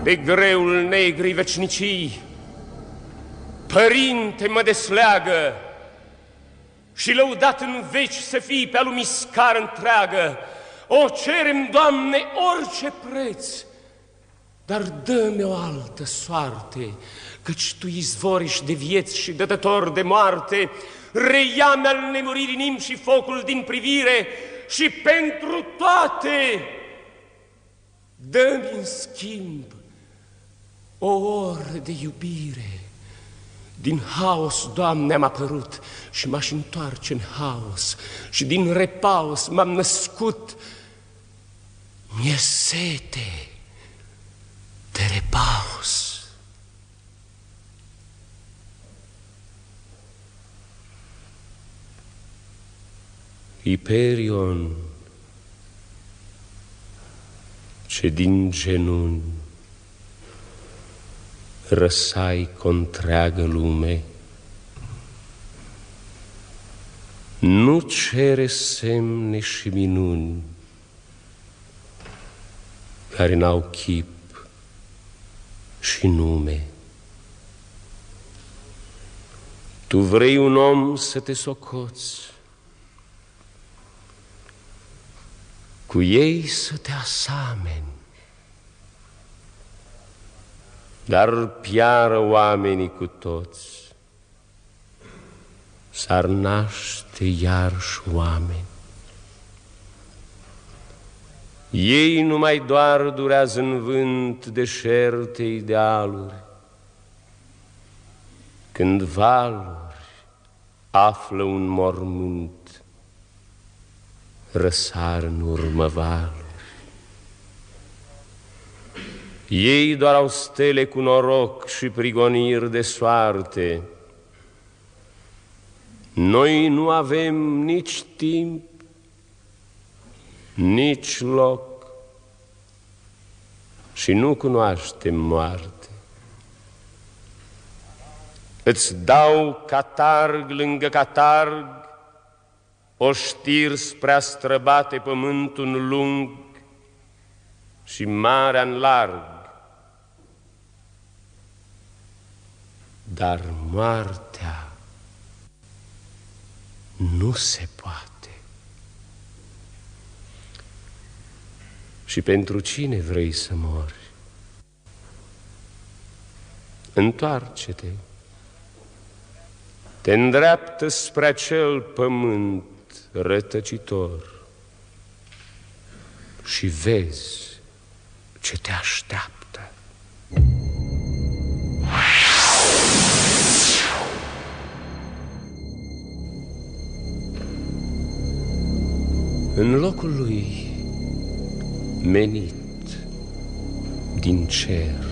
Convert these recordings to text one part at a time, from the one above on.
de greul negrii vecinicii. Părinte, mă desleagă și lăudat în veci să fii pe-a lumii scară întreagă. O cerem, Doamne, orice preț, dar dă-mi o altă soarte, căci Tu izvor ești de vieți și dătător de moarte. Reia-mi al nemuririi nim și focul din privire și pentru toate dă-mi în schimb o oră de iubire. Din haos, Doamne, am apărut și m-aș întoarce în haos și din repaus m-am născut. Mi-e sete de repaus. Hiperion, ce din genunchi răsai întreagă lume, nu cere semne și minuni care n-au chip și nume. Tu vrei un om să te socoți, cu ei să te asameni, dar piară oamenii cu toți, s-ar naște iarăși oameni. Ei numai doar durează în vânt deșerte idealuri, când valuri află un mormânt, răsar în urmă valuri. Ei doar au stele cu noroc și prigoniri de soarte. Noi nu avem nici timp, nici loc și nu cunoaștem moarte. Îți dau catarg lângă catarg, oștiri spre a străbate pământul lung și marea în larg. Dar moartea nu se poate. Și pentru cine vrei să mori? Întoarce-te, te îndreaptă spre acel pământ rătăcitor și vezi ce te așteaptă. În locul lui menit din cer,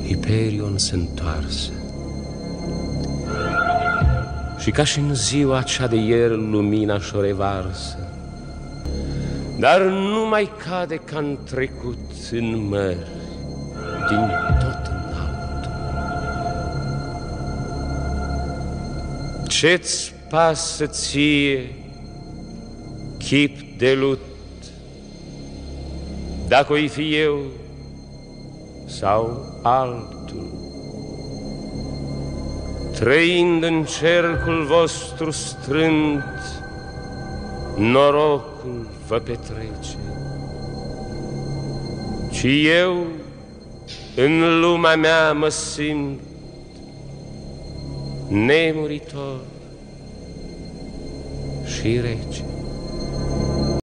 Hiperion se întoarse și ca și în ziua cea de ieri lumina și-o revarsă, dar nu mai cade ca în trecut în mări, din tot înaltul. Ce-ți pasă ție, chip de lut, dacă o-i fi eu sau altul? Trăind în cercul vostru strânt, norocul vă petrece, ci eu în lumea mea mă simt nemuritor și rece.